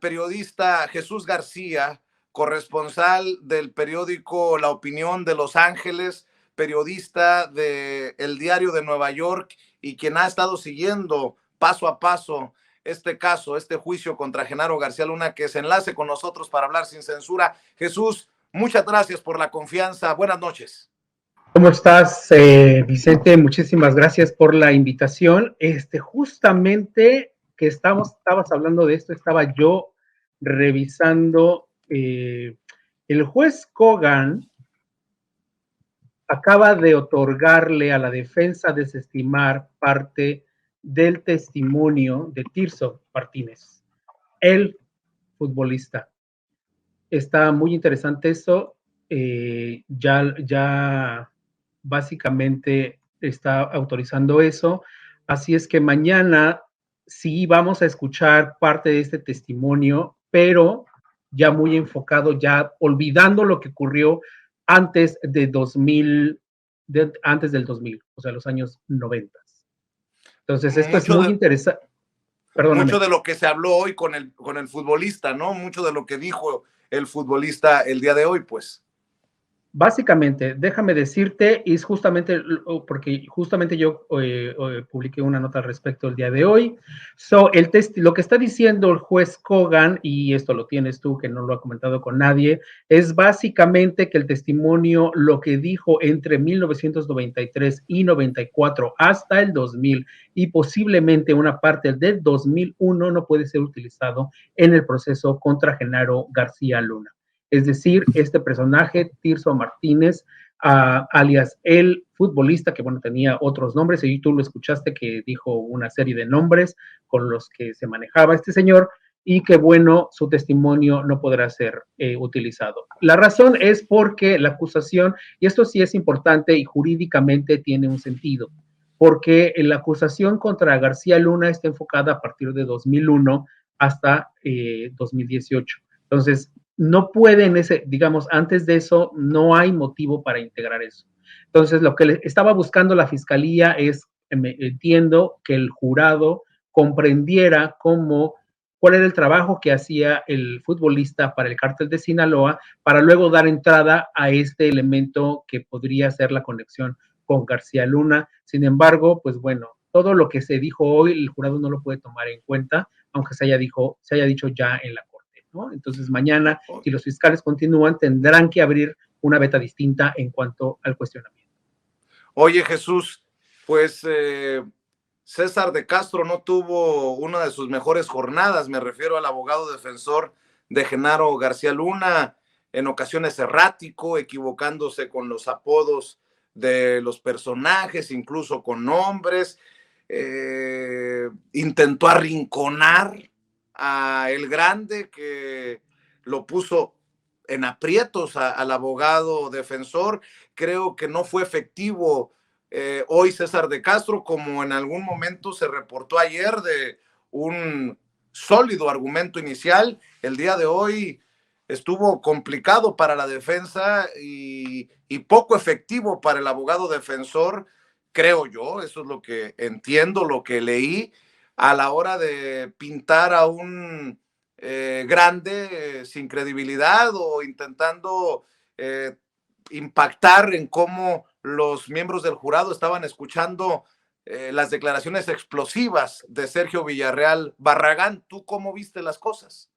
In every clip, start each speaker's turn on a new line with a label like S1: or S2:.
S1: periodista Jesús García, corresponsal del periódico La Opinión de Los Ángeles, periodista del Diario de Nueva York y quien ha estado siguiendo paso a paso este caso, este juicio contra Genaro García Luna, que se enlace con nosotros para hablar sin censura. Jesús, muchas gracias por la confianza. Buenas noches.
S2: ¿Cómo estás, Vicente? Muchísimas gracias por la invitación. Justamente que estabas hablando de esto, estaba yo revisando. El juez Kogan acaba de otorgarle a la defensa desestimar parte del testimonio de Tirso Martínez, el futbolista. Está muy interesante eso. Ya básicamente está autorizando eso. Así es que mañana sí vamos a escuchar parte de este testimonio, pero ya muy enfocado, ya olvidando lo que ocurrió antes de 2000, antes del 2000, o sea, los años 90. Entonces, esto es muy interesante. Perdóname.
S1: Mucho de lo que se habló hoy con el futbolista, ¿no? Mucho de lo que dijo el futbolista el día de hoy, pues.
S2: Básicamente, déjame decirte, y es justamente porque justamente yo publiqué una nota al respecto el día de hoy. Lo que está diciendo el juez Kogan, y esto lo tienes tú, que no lo ha comentado con nadie, es básicamente que el testimonio, lo que dijo entre 1993 y 94 hasta el 2000 y posiblemente una parte del 2001 no puede ser utilizado en el proceso contra Genaro García Luna. Es decir, este personaje, Tirso Martínez, alias el futbolista, que bueno, tenía otros nombres, y tú lo escuchaste que dijo una serie de nombres con los que se manejaba este señor, y que bueno, su testimonio no podrá ser utilizado. La razón es porque la acusación, y esto sí es importante y jurídicamente tiene un sentido, porque la acusación contra García Luna está enfocada a partir de 2001 hasta 2018. Entonces, no pueden, digamos, antes de eso, no hay motivo para integrar eso. Entonces, lo que estaba buscando la fiscalía es, entiendo, que el jurado comprendiera cuál era el trabajo que hacía el futbolista para el cártel de Sinaloa, para luego dar entrada a este elemento que podría ser la conexión con García Luna. Sin embargo, pues bueno, todo lo que se dijo hoy, el jurado no lo puede tomar en cuenta, aunque se haya dicho ya en la corte, ¿no? Entonces, mañana, si los fiscales continúan, tendrán que abrir una veta distinta en cuanto al cuestionamiento.
S1: Oye, Jesús, pues César de Castro no tuvo una de sus mejores jornadas, me refiero al abogado defensor de Genaro García Luna, en ocasiones errático, equivocándose con los apodos de los personajes, incluso con nombres, intentó arrinconar a El Grande, que lo puso en aprietos al abogado defensor. Creo que no fue efectivo hoy César de Castro, como en algún momento se reportó ayer de un sólido argumento inicial. El día de hoy estuvo complicado para la defensa y poco efectivo para el abogado defensor, creo yo. Eso es lo que entiendo, lo que leí, a la hora de pintar a un Grande sin credibilidad, o intentando impactar en cómo los miembros del jurado estaban escuchando las declaraciones explosivas de Sergio Villarreal Barragán. ¿Tú cómo viste las cosas?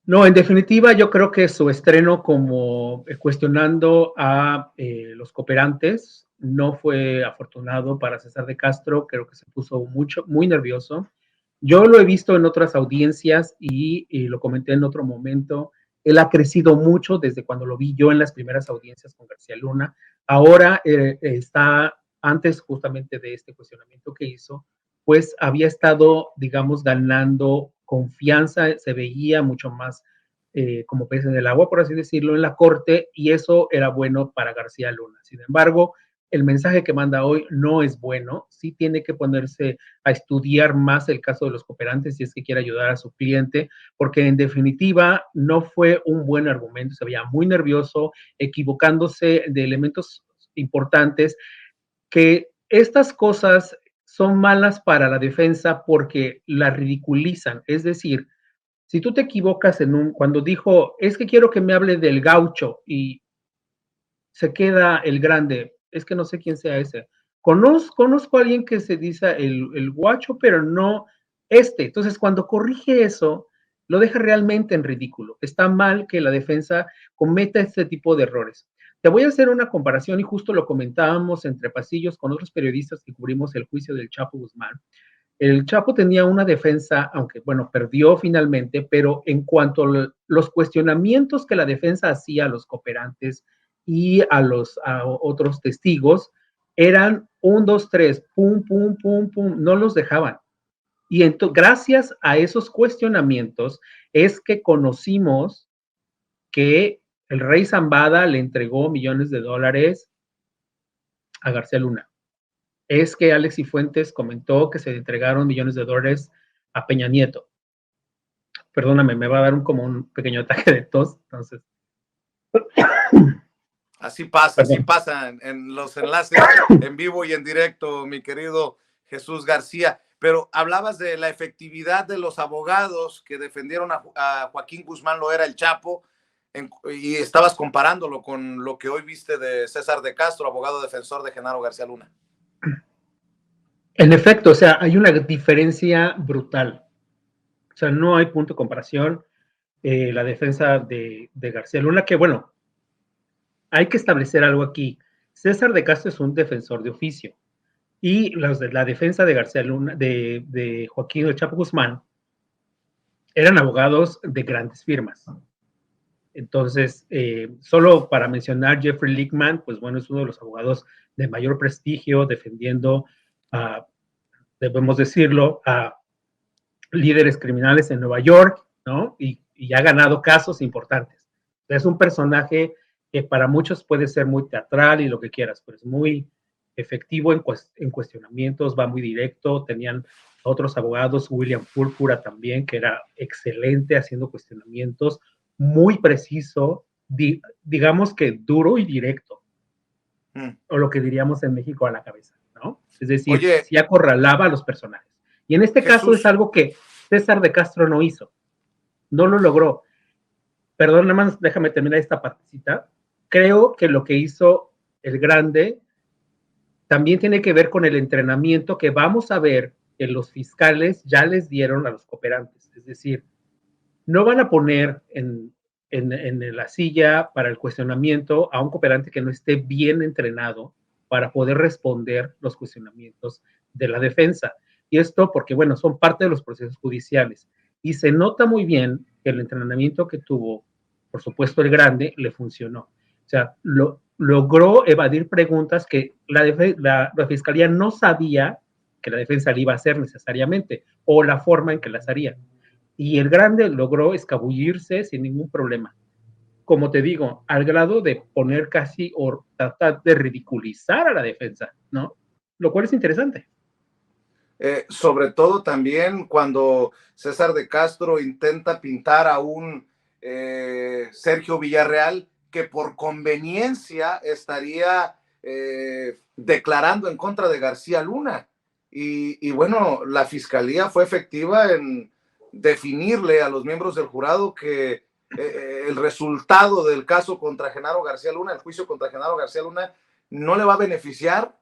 S2: No, en definitiva, yo creo que su estreno como cuestionando a los cooperantes no fue afortunado para César de Castro. Creo que se puso muy nervioso. Yo lo he visto en otras audiencias y lo comenté en otro momento. Él ha crecido mucho desde cuando lo vi yo en las primeras audiencias con García Luna. Ahora está, antes justamente de este cuestionamiento que hizo, pues había estado, digamos, ganando confianza, se veía mucho más como pez en el agua, por así decirlo, en la corte, y eso era bueno para García Luna. Sin embargo, el mensaje que manda hoy no es bueno. Sí tiene que ponerse a estudiar más el caso de los cooperantes si es que quiere ayudar a su cliente, porque en definitiva no fue un buen argumento, se veía muy nervioso, equivocándose de elementos importantes, que estas cosas son malas para la defensa porque la ridiculizan. Es decir, Si tú te equivocas cuando dijo, es que quiero que me hable del gaucho y se queda el grande, es que no sé quién sea ese. Conozco a alguien que se dice el guacho, pero no este. Entonces, cuando corrige eso, lo deja realmente en ridículo. Está mal que la defensa cometa este tipo de errores. Te voy a hacer una comparación y justo lo comentábamos entre pasillos con otros periodistas que cubrimos el juicio del Chapo Guzmán. El Chapo tenía una defensa, aunque bueno, perdió finalmente, pero en cuanto a los cuestionamientos que la defensa hacía a los cooperantes y a otros testigos, eran un, dos, tres, pum, pum, pum, pum, no los dejaban. Y gracias a esos cuestionamientos es que conocimos que el rey Zambada le entregó millones de dólares a García Luna. Es que Alex Cifuentes comentó que se le entregaron millones de dólares a Peña Nieto. Perdóname, me va a dar como un pequeño ataque de tos, entonces.
S1: Así pasa en los enlaces en vivo y en directo, mi querido Jesús García. Pero hablabas de la efectividad de los abogados que defendieron a Joaquín Guzmán Loera, el Chapo, y estabas comparándolo con lo que hoy viste de César de Castro, abogado defensor de Genaro García Luna.
S2: En efecto, o sea, hay una diferencia brutal. O sea, no hay punto de comparación. La defensa de García Luna, que bueno, hay que establecer algo aquí. César de Castro es un defensor de oficio y los de la defensa de García Luna, de Joaquín El Chapo Guzmán, eran abogados de grandes firmas. Entonces, solo para mencionar, Jeffrey Lichtman, pues bueno, es uno de los abogados de mayor prestigio defendiendo, debemos decirlo, a líderes criminales en Nueva York, ¿no? Y ha ganado casos importantes. Es un personaje que para muchos puede ser muy teatral y lo que quieras, pero es muy efectivo en cuestionamientos, va muy directo. Tenían otros abogados, William Púrpura también, que era excelente haciendo cuestionamientos, muy preciso, digamos que duro y directo, o lo que diríamos en México a la cabeza, ¿no? Es decir,
S1: Oye,
S2: sí acorralaba a los personajes. Y en este caso es
S1: Jesús,
S2: algo que César de Castro no hizo, no lo logró. Perdón, nada más déjame terminar esta partecita. Creo que lo que hizo el grande también tiene que ver con el entrenamiento que vamos a ver que los fiscales ya les dieron a los cooperantes. Es decir, no van a poner en la silla para el cuestionamiento a un cooperante que no esté bien entrenado para poder responder los cuestionamientos de la defensa. Y esto porque, bueno, son parte de los procesos judiciales. Y se nota muy bien que el entrenamiento que tuvo, por supuesto, el grande, le funcionó. O sea, logró evadir preguntas que la fiscalía no sabía que la defensa le iba a hacer necesariamente, o la forma en que las haría. Y el grande logró escabullirse sin ningún problema. Como te digo, al grado de poner casi o tratar de ridiculizar a la defensa, ¿no? Lo cual es interesante.
S1: sobre todo también cuando César de Castro intenta pintar a un Sergio Villarreal que por conveniencia estaría declarando en contra de García Luna. Y bueno, la fiscalía fue efectiva en definirle a los miembros del jurado que el resultado del caso contra Genaro García Luna, el juicio contra Genaro García Luna, no le va a beneficiar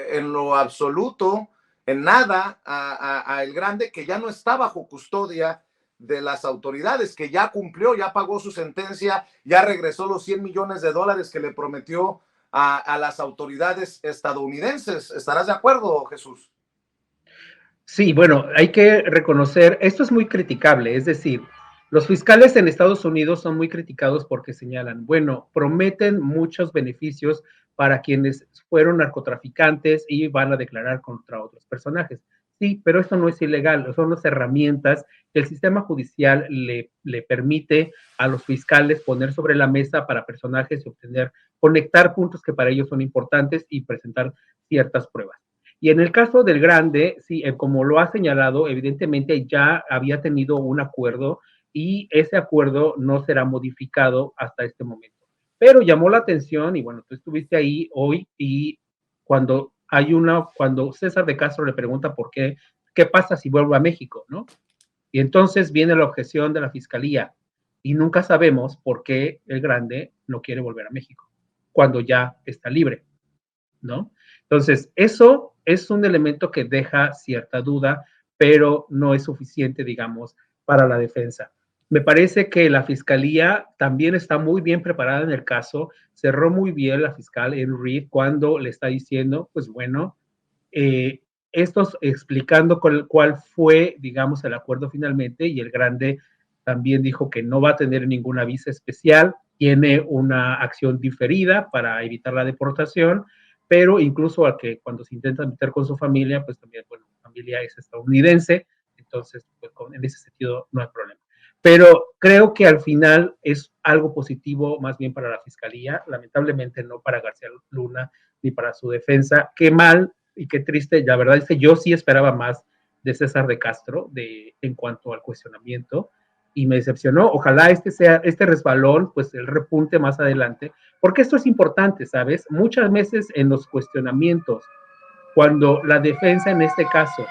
S1: en lo absoluto, en nada, a El Grande, que ya no está bajo custodia de las autoridades, que ya cumplió, ya pagó su sentencia, ya regresó los 100 millones de dólares que le prometió a las autoridades estadounidenses. ¿Estarás de acuerdo, Jesús?
S2: Sí, bueno, hay que reconocer, esto es muy criticable, es decir, los fiscales en Estados Unidos son muy criticados porque señalan, bueno, prometen muchos beneficios para quienes fueron narcotraficantes y van a declarar contra otros personajes. Sí, pero esto no es ilegal, son las herramientas que el sistema judicial le permite a los fiscales poner sobre la mesa para personajes y obtener, conectar puntos que para ellos son importantes y presentar ciertas pruebas. Y en el caso del grande, sí, como lo ha señalado, evidentemente ya había tenido un acuerdo y ese acuerdo no será modificado hasta este momento. Pero llamó la atención y bueno, tú estuviste ahí hoy y cuando César de Castro le pregunta por qué pasa si vuelvo a México, ¿no? Y entonces viene la objeción de la fiscalía y nunca sabemos por qué el Grande no quiere volver a México cuando ya está libre, ¿no? Entonces, eso es un elemento que deja cierta duda, pero no es suficiente, digamos, para la defensa. Me parece que la fiscalía también está muy bien preparada en el caso, cerró muy bien la fiscal Anne Reed cuando le está diciendo, pues bueno, estos explicando cuál fue, digamos, el acuerdo finalmente, y el Grande también dijo que no va a tener ninguna visa especial, tiene una acción diferida para evitar la deportación, pero incluso a que cuando se intenta meter con su familia, pues también, bueno, su familia es estadounidense, entonces, pues, en ese sentido no hay problema. Pero creo que al final es algo positivo más bien para la fiscalía, lamentablemente no para García Luna ni para su defensa. Qué mal y qué triste, la verdad es que yo sí esperaba más de César de Castro en cuanto al cuestionamiento y me decepcionó. Ojalá este resbalón, pues el repunte más adelante, porque esto es importante, ¿sabes? Muchas veces en los cuestionamientos, cuando la defensa en este caso,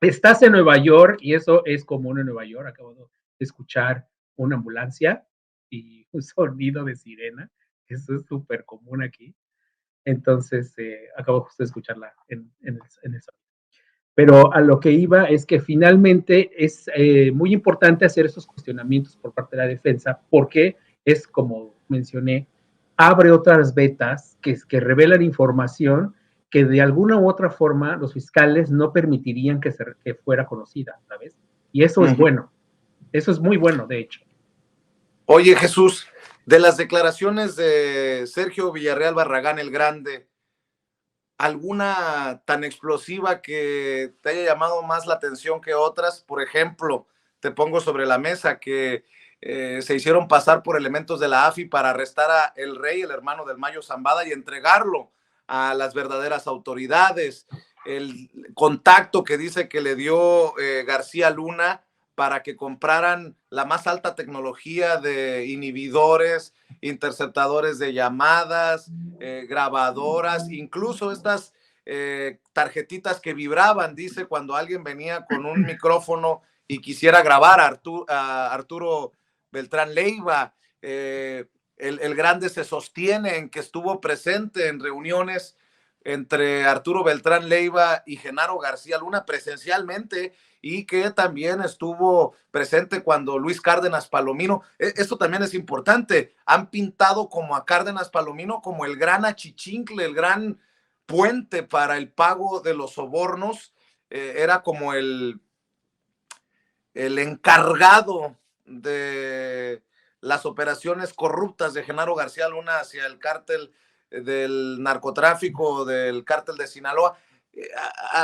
S2: estás en Nueva York y eso es común en Nueva York, acabo de escuchar una ambulancia y un sonido de sirena, eso es súper común aquí. Entonces, acabo justo de escucharla en el sonido. Pero a lo que iba es que finalmente es muy importante hacer esos cuestionamientos por parte de la defensa porque es, como mencioné, abre otras vetas que revelan información que de alguna u otra forma los fiscales no permitirían que fuera conocida, ¿sabes? Y eso es bueno, eso es muy bueno, de hecho.
S1: Oye, Jesús, de las declaraciones de Sergio Villarreal Barragán el Grande, ¿alguna tan explosiva que te haya llamado más la atención que otras? Por ejemplo, te pongo sobre la mesa que se hicieron pasar por elementos de la AFI para arrestar a El Rey, el hermano del Mayo Zambada, y entregarlo a las verdaderas autoridades. El contacto que dice que le dio García Luna para que compraran la más alta tecnología de inhibidores, interceptadores de llamadas, grabadoras, incluso estas tarjetitas que vibraban, dice, cuando alguien venía con un micrófono y quisiera grabar a Arturo Beltrán Leiva. El Grande se sostiene en que estuvo presente en reuniones entre Arturo Beltrán Leiva y Genaro García Luna presencialmente, y que también estuvo presente cuando Luis Cárdenas Palomino, esto también es importante, han pintado como a Cárdenas Palomino como el gran achichincle, el gran puente para el pago de los sobornos, era como el encargado de las operaciones corruptas de Genaro García Luna hacia el cártel del narcotráfico, del cártel de Sinaloa.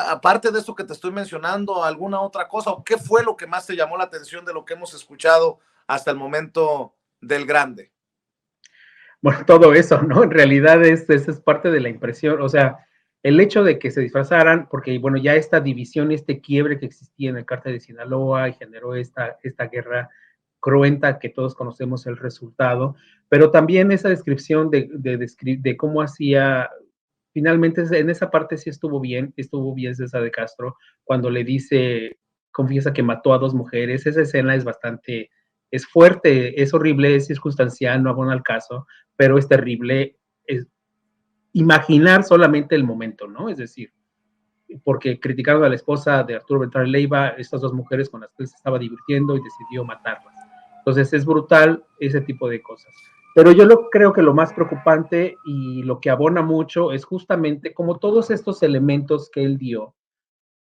S1: Aparte de eso que te estoy mencionando, ¿alguna otra cosa? ¿O qué fue lo que más te llamó la atención de lo que hemos escuchado hasta el momento del Grande?
S2: Bueno, todo eso, ¿no? En realidad esa es parte de la impresión, o sea, el hecho de que se disfrazaran, porque bueno, ya esta división, este quiebre que existía en el cártel de Sinaloa y generó esta guerra cruenta que todos conocemos el resultado, pero también esa descripción de cómo hacía, finalmente en esa parte sí estuvo bien César de Castro, cuando le dice, confiesa que mató a 2 mujeres, esa escena es bastante, es fuerte, es horrible, es circunstancial, no abona al caso, pero es terrible es imaginar solamente el momento, ¿no? Es decir, porque criticaron a la esposa de Arturo Beltrán Leiva, estas 2 mujeres con las que él se estaba divirtiendo y decidió matarlas. Entonces es brutal ese tipo de cosas. Pero yo creo que lo más preocupante y lo que abona mucho es justamente como todos estos elementos que él dio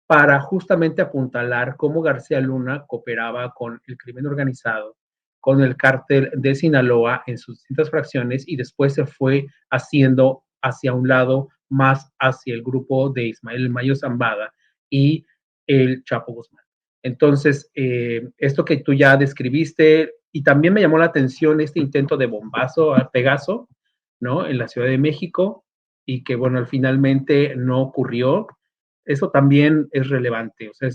S2: para justamente apuntalar cómo García Luna cooperaba con el crimen organizado, con el cártel de Sinaloa en sus distintas fracciones y después se fue haciendo hacia un lado más hacia el grupo de Ismael Mayo Zambada y el Chapo Guzmán. Entonces, esto que tú ya describiste, y también me llamó la atención este intento de bombazo a Pegaso, ¿no? En la Ciudad de México, y que, bueno, finalmente no ocurrió. Eso también es relevante. O sea,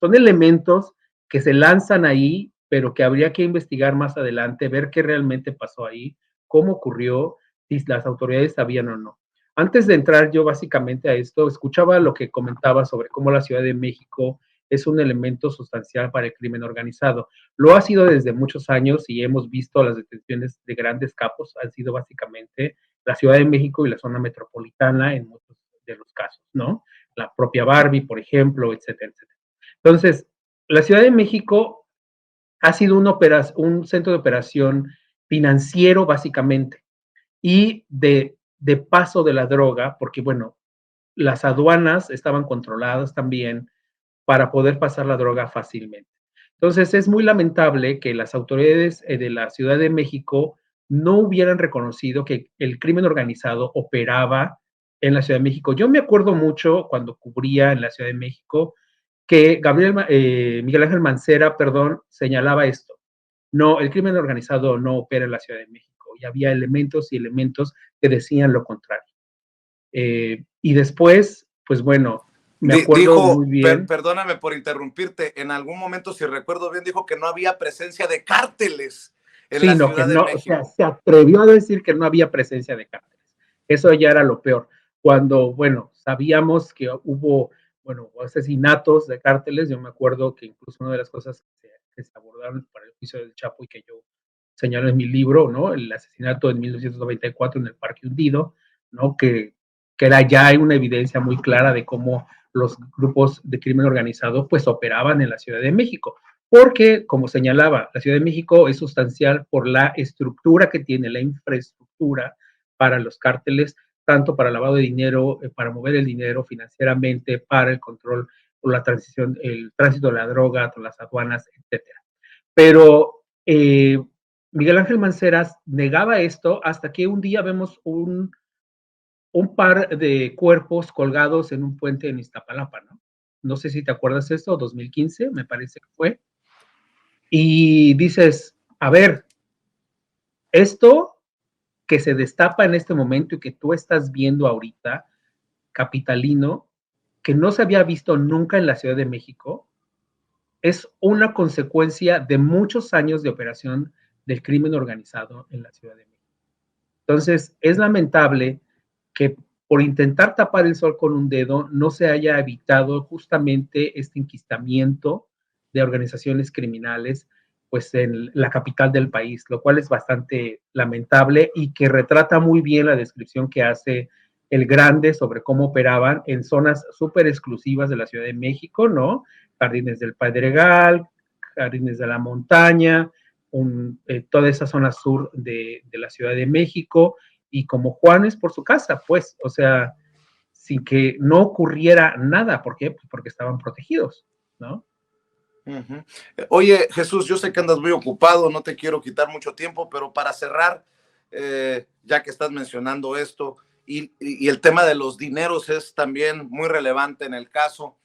S2: son elementos que se lanzan ahí, pero que habría que investigar más adelante, ver qué realmente pasó ahí, cómo ocurrió, si las autoridades sabían o no. Antes de entrar yo básicamente a esto, escuchaba lo que comentaba sobre cómo la Ciudad de México es un elemento sustancial para el crimen organizado. Lo ha sido desde muchos años y hemos visto las detenciones de grandes capos, han sido básicamente la Ciudad de México y la zona metropolitana en muchos de los casos, ¿no? La propia Barbie, por ejemplo, etcétera, etcétera. Entonces, la Ciudad de México ha sido un centro de operación financiero, básicamente, y de paso de la droga, porque, bueno, las aduanas estaban controladas también para poder pasar la droga fácilmente. Entonces, es muy lamentable que las autoridades de la Ciudad de México no hubieran reconocido que el crimen organizado operaba en la Ciudad de México. Yo me acuerdo mucho cuando cubría en la Ciudad de México que Miguel Ángel Mancera, perdón, señalaba esto. No, el crimen organizado no opera en la Ciudad de México y había elementos y elementos que decían lo contrario. Y después, pues bueno, me acuerdo muy
S1: Dijo,
S2: bien.
S1: perdóname por interrumpirte, en algún momento, si recuerdo bien, dijo que no había presencia de cárteles en la
S2: Sino que
S1: Ciudad de
S2: no, o sea,
S1: México.
S2: se atrevió a decir que no había presencia de cárteles. Eso ya era lo peor. Cuando, bueno, sabíamos que hubo, bueno, asesinatos de cárteles, yo me acuerdo que incluso una de las cosas que se abordaron para el juicio del Chapo y que yo señalo en mi libro, ¿no? El asesinato en 1994 en el Parque Hundido, ¿no? Que era ya una evidencia muy clara de cómo los grupos de crimen organizado pues operaban en la Ciudad de México. Porque, como señalaba, la Ciudad de México es sustancial por la estructura que tiene, la infraestructura para los cárteles, tanto para lavado de dinero, para mover el dinero financieramente, para el control o la transición, el tránsito de la droga, las aduanas, etcétera. Pero Miguel Ángel Manceras negaba esto hasta que un día vemos un par de cuerpos colgados en un puente en Iztapalapa, ¿no? No sé si te acuerdas de esto, 2015 me parece que fue. Y dices, a ver, esto que se destapa en este momento y que tú estás viendo ahorita, capitalino, que no se había visto nunca en la Ciudad de México, es una consecuencia de muchos años de operación del crimen organizado en la Ciudad de México. Entonces, es lamentable que por intentar tapar el sol con un dedo no se haya evitado justamente este enquistamiento de organizaciones criminales pues en la capital del país, lo cual es bastante lamentable y que retrata muy bien la descripción que hace el Grande sobre cómo operaban en zonas súper exclusivas de la Ciudad de México, ¿no? Jardines del Pedregal, Jardines de la Montaña, toda esa zona sur de la Ciudad de México, y como Juanes por su casa, pues, o sea, sin que no ocurriera nada. ¿Por qué? Pues porque estaban protegidos, ¿no?
S1: Uh-huh. Oye, Jesús, yo sé que andas muy ocupado, no te quiero quitar mucho tiempo, pero para cerrar, ya que estás mencionando esto, y el tema de los dineros es también muy relevante en el caso,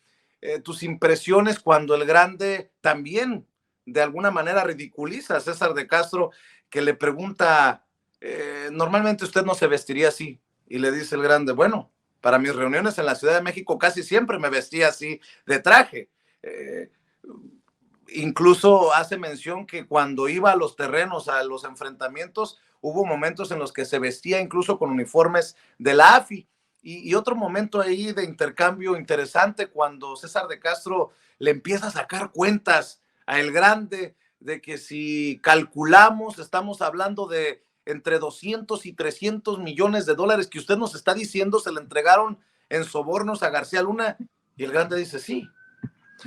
S1: tus impresiones cuando el Grande también de alguna manera ridiculiza a César de Castro, que le pregunta, normalmente usted no se vestiría así, y le dice el Grande, bueno, para mis reuniones en la Ciudad de México casi siempre me vestía así de traje. Incluso hace mención que cuando iba a los terrenos, a los enfrentamientos, hubo momentos en los que se vestía incluso con uniformes de la AFI. Y otro momento ahí de intercambio interesante cuando César de Castro le empieza a sacar cuentas a El Grande de que si calculamos, estamos hablando de entre 200 y 300 millones de dólares que usted nos está diciendo se le entregaron en sobornos a García Luna. Y El Grande dice, sí.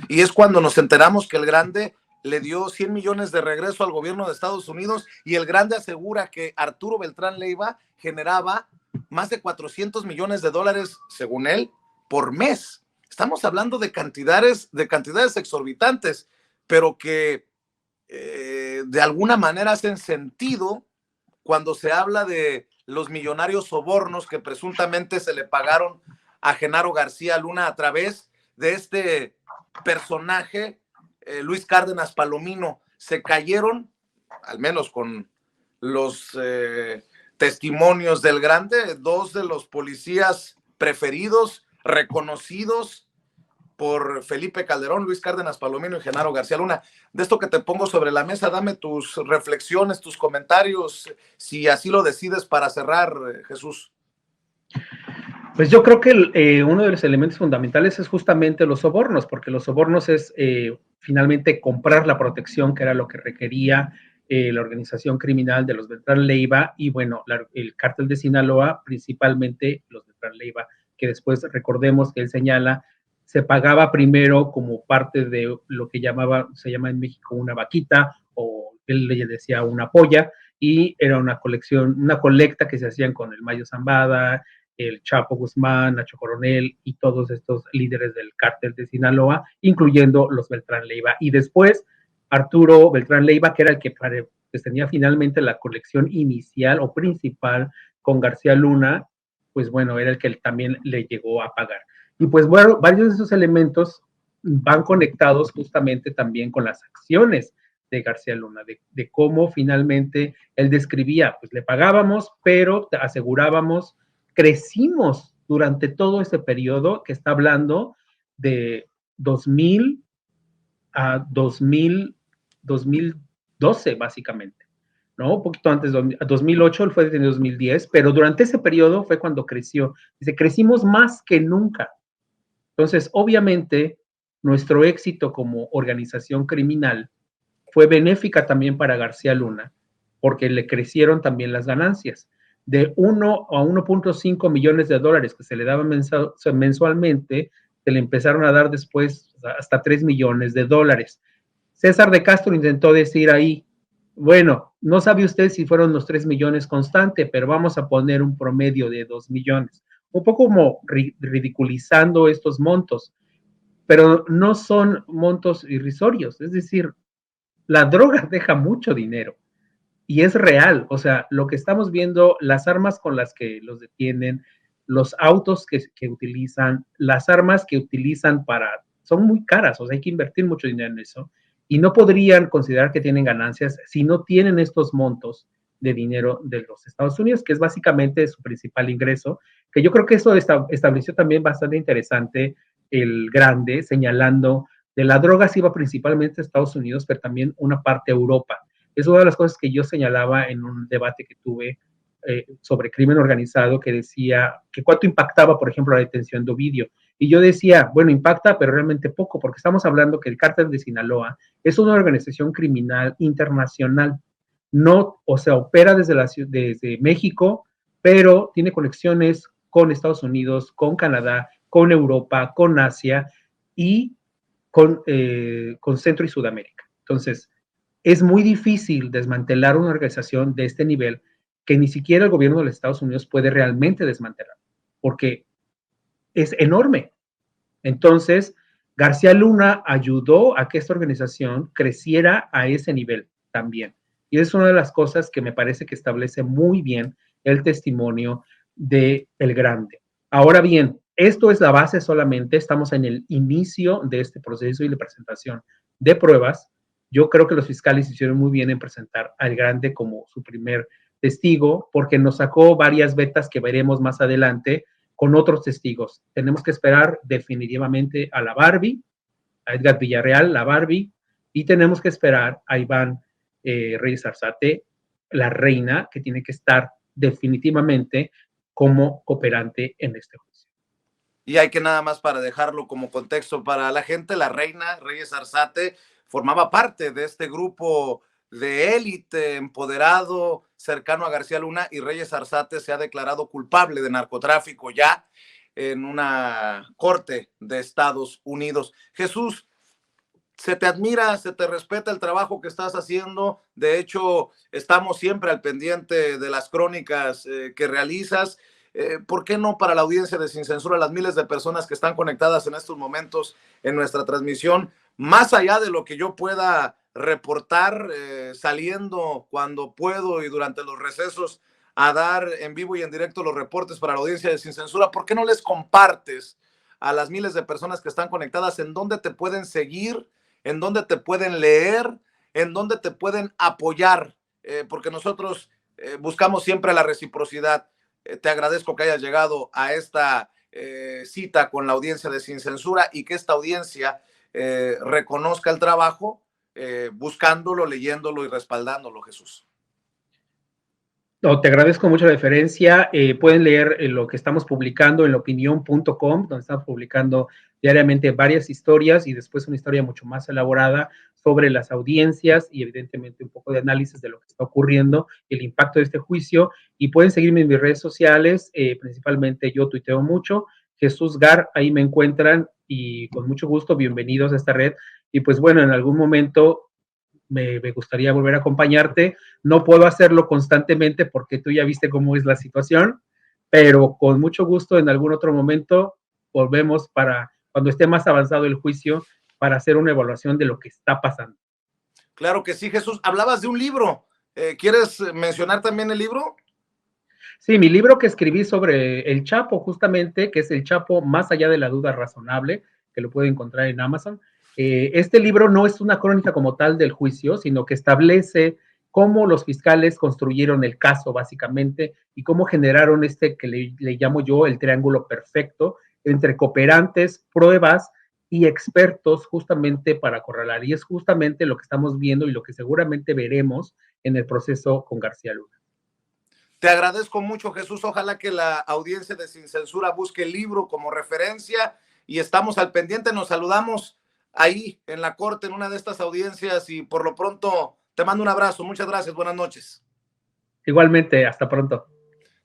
S1: Y es cuando nos enteramos que el Grande le dio 100 millones de regreso al gobierno de Estados Unidos y el Grande asegura que Arturo Beltrán Leiva generaba más de 400 millones de dólares, según él, por mes. Estamos hablando de cantidades exorbitantes, pero que de alguna manera hacen sentido cuando se habla de los millonarios sobornos que presuntamente se le pagaron a Genaro García Luna a través de este personaje, Luis Cárdenas Palomino. Se cayeron, al menos con los testimonios del Grande, dos de los policías preferidos, reconocidos por Felipe Calderón, Luis Cárdenas Palomino y Genaro García Luna. De esto que te pongo sobre la mesa, dame tus reflexiones, tus comentarios, si así lo decides para cerrar, Jesús.
S2: Pues yo creo que uno de los elementos fundamentales es justamente los sobornos, porque los sobornos es finalmente comprar la protección, que era lo que requería la organización criminal de los Beltrán Leiva y bueno, el cártel de Sinaloa, principalmente los Beltrán Leiva, que después recordemos que él señala, se pagaba primero como parte de lo que se llama en México una vaquita, o él le decía una polla, y era una colecta que se hacían con el Mayo Zambada, el Chapo Guzmán, Nacho Coronel y todos estos líderes del cártel de Sinaloa, incluyendo los Beltrán Leiva. Y después Arturo Beltrán Leiva, que era el que pues, tenía finalmente la colección inicial o principal con García Luna, pues bueno, era el que también le llegó a pagar. Y pues bueno, varios de esos elementos van conectados justamente también con las acciones de García Luna, de cómo finalmente él describía, pues le pagábamos, pero te asegurábamos, crecimos durante todo ese periodo que está hablando de 2000 a 2012, básicamente, ¿no? Un poquito antes, 2008, él fue detenido en 2010, pero durante ese periodo fue cuando creció. Dice, crecimos más que nunca. Entonces, obviamente, nuestro éxito como organización criminal fue benéfica también para García Luna, porque le crecieron también las ganancias. De 1 a 1.5 millones de dólares que se le daban mensualmente, se le empezaron a dar después hasta 3 millones de dólares. César de Castro intentó decir ahí, bueno, no sabe usted si fueron los 3 millones constante, pero vamos a poner un promedio de 2 millones. Un poco como ridiculizando estos montos, pero no son montos irrisorios, es decir, la droga deja mucho dinero y es real. O sea, lo que estamos viendo, las armas con las que los detienen, los autos que utilizan, las armas que utilizan son muy caras, o sea, hay que invertir mucho dinero en eso y no podrían considerar que tienen ganancias si no tienen estos montos de dinero de los Estados Unidos, que es básicamente su principal ingreso, que yo creo que eso estableció también bastante interesante el Grande, señalando de la droga se iba principalmente a Estados Unidos, pero también una parte a Europa. Es una de las cosas que yo señalaba en un debate que tuve sobre crimen organizado, que decía que cuánto impactaba, por ejemplo, la detención de Ovidio. Y yo decía, bueno, impacta, pero realmente poco, porque estamos hablando que el cártel de Sinaloa es una organización criminal internacional. No, o sea, opera desde México, pero tiene conexiones con Estados Unidos, con Canadá, con Europa, con Asia y con Centro y Sudamérica. Entonces, es muy difícil desmantelar una organización de este nivel que ni siquiera el gobierno de los Estados Unidos puede realmente desmantelar, porque es enorme. Entonces, García Luna ayudó a que esta organización creciera a ese nivel también. Y es una de las cosas que me parece que establece muy bien el testimonio de El Grande. Ahora bien, esto es la base solamente, estamos en el inicio de este proceso y de presentación de pruebas. Yo creo que los fiscales hicieron muy bien en presentar al Grande como su primer testigo, porque nos sacó varias vetas que veremos más adelante con otros testigos. Tenemos que esperar definitivamente a la Barbie, a Edgar Villarreal, la Barbie, y tenemos que esperar a Iván Reyes Arzate, la reina, que tiene que estar definitivamente como cooperante en este juicio.
S1: Y hay que nada más para dejarlo como contexto para la gente, la reina Reyes Arzate formaba parte de este grupo de élite empoderado cercano a García Luna y Reyes Arzate se ha declarado culpable de narcotráfico ya en una corte de Estados Unidos. Jesús, se te admira, se te respeta el trabajo que estás haciendo. De hecho, estamos siempre al pendiente de las crónicas que realizas. ¿Por qué no para la audiencia de Sin Censura, las miles de personas que están conectadas en estos momentos en nuestra transmisión, más allá de lo que yo pueda reportar saliendo cuando puedo y durante los recesos a dar en vivo y en directo los reportes para la audiencia de Sin Censura, ¿por qué no les compartes a las miles de personas que están conectadas en dónde te pueden seguir, en dónde te pueden leer, en dónde te pueden apoyar? Porque nosotros buscamos siempre la reciprocidad. Te agradezco que hayas llegado a esta cita con la audiencia de Sin Censura y que esta audiencia reconozca el trabajo buscándolo, leyéndolo y respaldándolo, Jesús.
S2: No, te agradezco mucho la referencia. Pueden leer lo que estamos publicando en laopinion.com, donde estamos publicando diariamente varias historias y después una historia mucho más elaborada sobre las audiencias y evidentemente un poco de análisis de lo que está ocurriendo, el impacto de este juicio. Y pueden seguirme en mis redes sociales, principalmente yo tuiteo mucho, Jesús Gar, ahí me encuentran y con mucho gusto, bienvenidos a esta red. Y pues bueno, en algún momento me gustaría volver a acompañarte. No puedo hacerlo constantemente porque tú ya viste cómo es la situación, pero con mucho gusto en algún otro momento volvemos para cuando esté más avanzado el juicio para hacer una evaluación de lo que está pasando.
S1: Claro que sí, Jesús. Hablabas de un libro. ¿Quieres mencionar también el libro?
S2: Sí, mi libro que escribí sobre el Chapo, justamente, que es El Chapo más allá de la duda razonable, que lo puede encontrar en Amazon. Este libro no es una crónica como tal del juicio, sino que establece cómo los fiscales construyeron el caso, básicamente, y cómo generaron que le llamo yo el triángulo perfecto entre cooperantes, pruebas y expertos, justamente para acorralar. Y es justamente lo que estamos viendo y lo que seguramente veremos en el proceso con García Luna.
S1: Te agradezco mucho, Jesús. Ojalá que la audiencia de Sin Censura busque el libro como referencia y estamos al pendiente. Nos saludamos ahí en la corte, en una de estas audiencias y por lo pronto te mando un abrazo. Muchas gracias. Buenas noches.
S2: Igualmente, hasta pronto.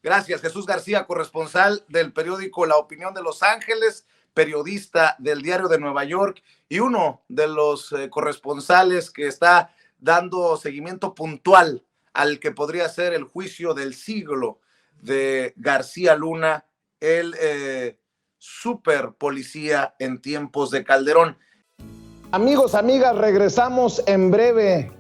S1: Gracias, Jesús García, corresponsal del periódico La Opinión de Los Ángeles, periodista del Diario de Nueva York y uno de los corresponsales que está dando seguimiento puntual al que podría ser el juicio del siglo de García Luna, el super policía en tiempos de Calderón.
S3: Amigos, amigas, regresamos en breve,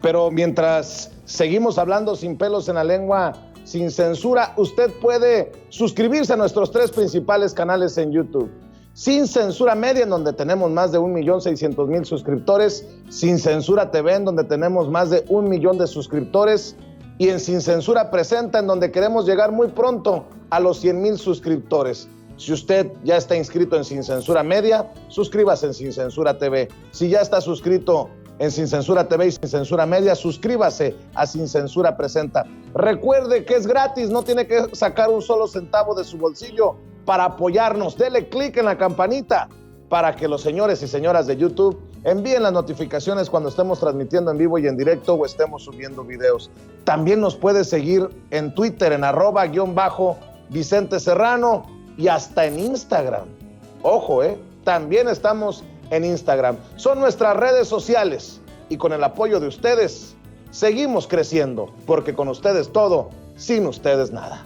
S3: pero mientras seguimos hablando sin pelos en la lengua, sin censura, usted puede suscribirse a nuestros 3 principales canales en YouTube. Sin Censura Media, en donde tenemos más de 1,600,000 suscriptores, Sin Censura TV, en donde tenemos más de 1 millón de suscriptores, y en Sin Censura Presenta, en donde queremos llegar muy pronto a los 100,000 suscriptores. Si usted ya está inscrito en Sin Censura Media, suscríbase en Sin Censura TV. Si ya está suscrito en Sin Censura TV y Sin Censura Media, suscríbase a Sin Censura Presenta. Recuerde que es gratis, no tiene que sacar un solo centavo de su bolsillo para apoyarnos. Dele clic en la campanita para que los señores y señoras de YouTube envíen las notificaciones cuando estemos transmitiendo en vivo y en directo o estemos subiendo videos. También nos puede seguir en Twitter en @Vicente Serrano y hasta en Instagram. Ojo, también estamos en Instagram. Son nuestras redes sociales y con el apoyo de ustedes seguimos creciendo, porque con ustedes todo, sin ustedes nada.